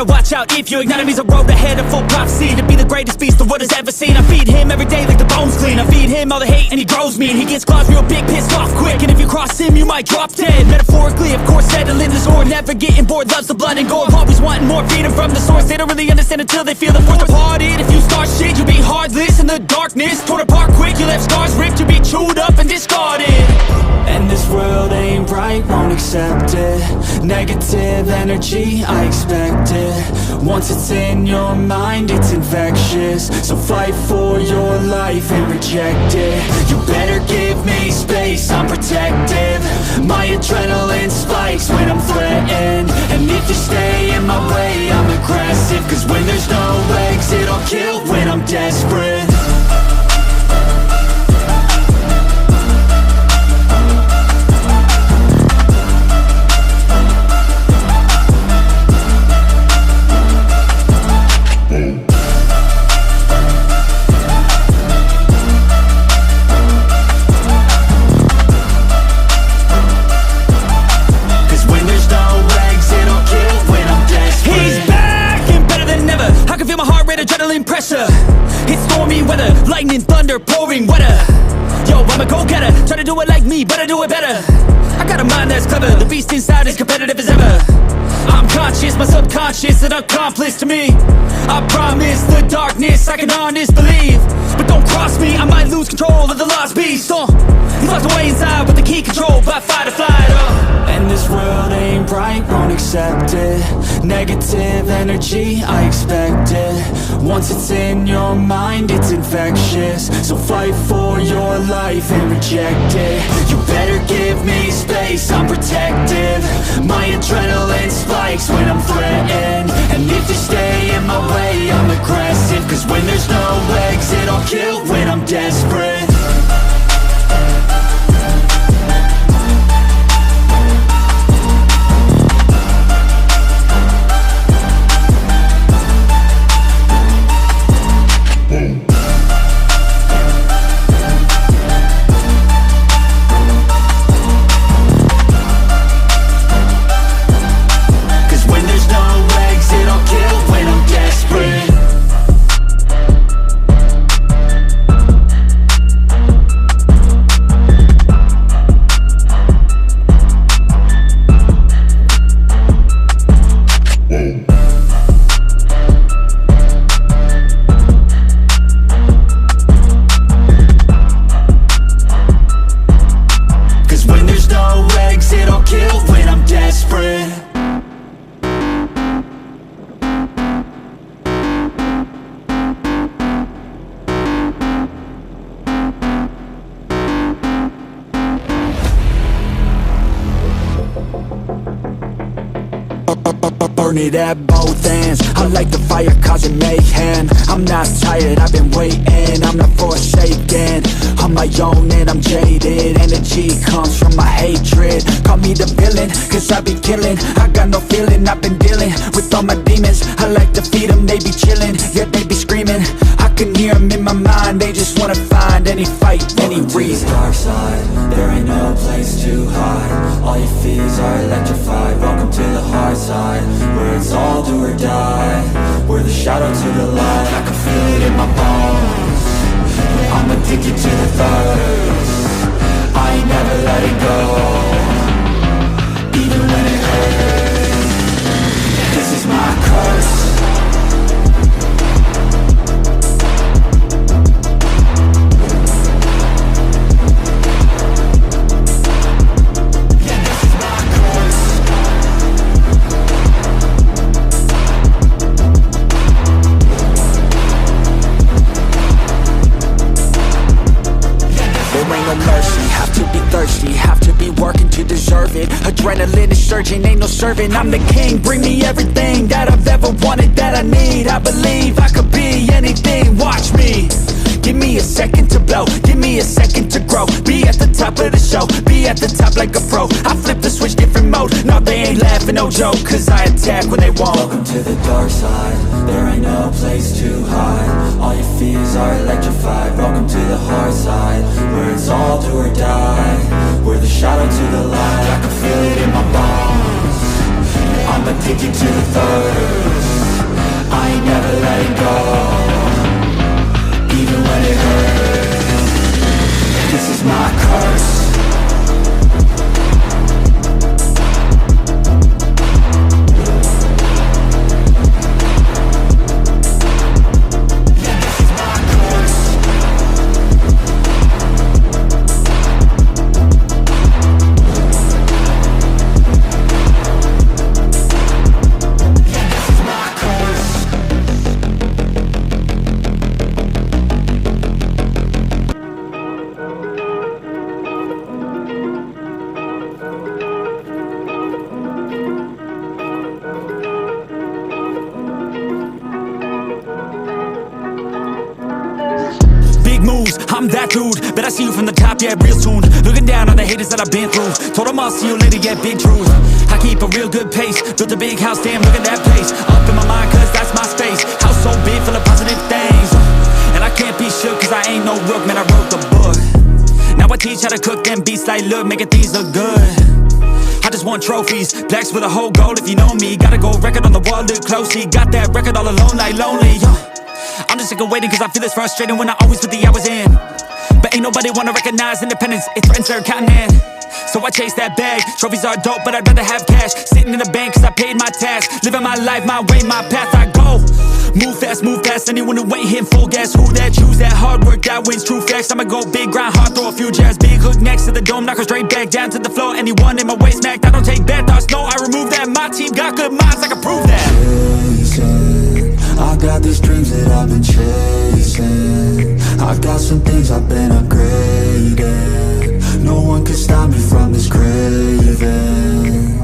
better watch out if your enemy's a road ahead of full prophecy to be the greatest beast the world has ever seen. I feed him every day like the bones clean. I feed him all the hate and he grows me, and he gets claws real big, pissed off quick. And if you cross him, you might drop dead. Metaphorically, of course, settling the sword, never getting bored, loves the blood and gore, always wanting more, feeding from the source. They don't really understand until they feel the force. Departed, if you start shit, you'll be heartless in the darkness, torn apart quick. You left scars ripped, you'll be chewed up and discarded. And this world ain't right, won't accept it. Negative energy, I expect it. Once it's in your mind, it's infectious. So fight for your life and reject it. You better give me space, I'm protective. My adrenaline spikes when I'm threatened. And if you stay in my way, I'm aggressive. Cause when there's no exit, I'll kill when I'm desperate. Pressure, it's stormy weather, lightning, thunder, pouring weather. Yo, I'm a go-getter, try to do it like me, but I do it better. I got a mind that's clever, the beast inside is competitive as ever. I'm conscious, my subconscious an accomplice to me. I promise the darkness I can honest believe. But don't cross me, I might lose control of the lost beast. He's locked away inside with the key controlled by fight or flight. And this world ain't right, won't accept it. Negative energy, I expect it. Once it's in your mind, it's infectious. So fight for your life and reject it. You better give me space, I'm protective. My adrenaline spikes when I'm threatened. And if you stay in my way, I'm aggressive. Cause when there's no exit, I'll kill when I'm desperate. Burn it at both ends. I like the fire causing mayhem. I'm not tired, I've been waiting. I'm not forsaken, on my own and I'm jaded. Energy comes from my hatred. Call me the villain, cause I be killing. I got no feeling, I've been dealing with all my demons. I like to feed them, they be chilling, yeah they be screaming. I can hear them in my mind, they just wanna find any fight, any reason. Dark side, there ain't no place to hide. All your fears are electrified. Welcome to the hard side, where it's all do or die. We're the shadow to the light. I can feel it in my bones. I'm addicted to the thirst. I ain't never letting go, even when it hurts. This is my curse. Have to be working to deserve it. Adrenaline is surging, ain't no serving. I'm the king, bring me everything that I've ever wanted, that I need. I believe I could be anything, watch me. Give me a second to blow, give me a second to grow. Be at the top of the show, be at the top like a pro. I flip the switch, different mode, no they ain't laughing, no joke. Cause I attack when they won't. Welcome to the dark side, there ain't no place to hide. All your fears are electrified. Welcome to the hard side, where it's all do or die. We're the shadow to the light. I can feel it in my bones. I'm addicted to the thirst. I'm that dude, bet I see you from the top, yeah, real soon. Looking down on the haters that I've been through. Told them I'll see you later, yeah, big truth. I keep a real good pace, built a big house, damn, look at that place. Up in my mind, cause that's my space. House so big, full of positive things. And I can't be shook, cause I ain't no rook, man, I wrote the book. Now I teach how to cook them beats like, look, making these look good. I just want trophies, plaques with a whole goal if you know me. Got a gold record on the wall, look closely. Got that record all alone like lonely, I'm just sick of waiting cause I feel it's frustrating when I always put the hours in. But ain't nobody wanna recognize independence, it threatens their continent. So I chase that bag, trophies are dope but I'd rather have cash. Sitting in the bank cause I paid my tax. Living my life, my way, my path, I go. Move fast, anyone who ain't hitting full gas. Who that, choose that, hard work, that wins, true facts. I'ma go big, grind hard, throw a few jabs. Big hook next to the dome, knock her straight back down to the floor. Anyone in my way smacked, I don't take bad thoughts, no, I remove that. My team got good minds, I can prove that. Chasing, I got these dreams that I've been chasing. I've got some things I've been upgrading. No one can stop me from this craving.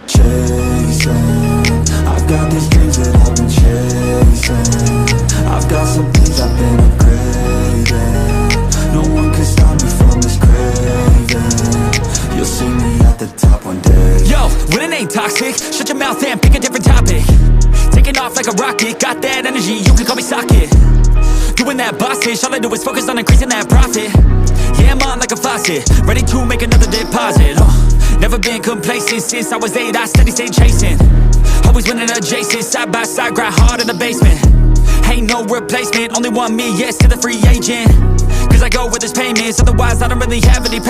Chasing, I've got these dreams that I've been chasing. I've got some things I've been upgrading. No one can stop me from this craving. You'll see me at the top one day. Yo, winning ain't toxic, shut your mouth and pick a different topic. Taking off like a rocket, got that energy, you can call me socket. Doing that boss-ish, all I do is focus on increasing that profit. Yeah, I'm on like a faucet, ready to make another deposit. Never been complacent, since I was 8, I steady stay chasing. Always winning adjacent, side by side, grind hard in the basement. Ain't no replacement, only one me, yes, to the free agent. Cause I go with this payments, otherwise I don't really have any pay.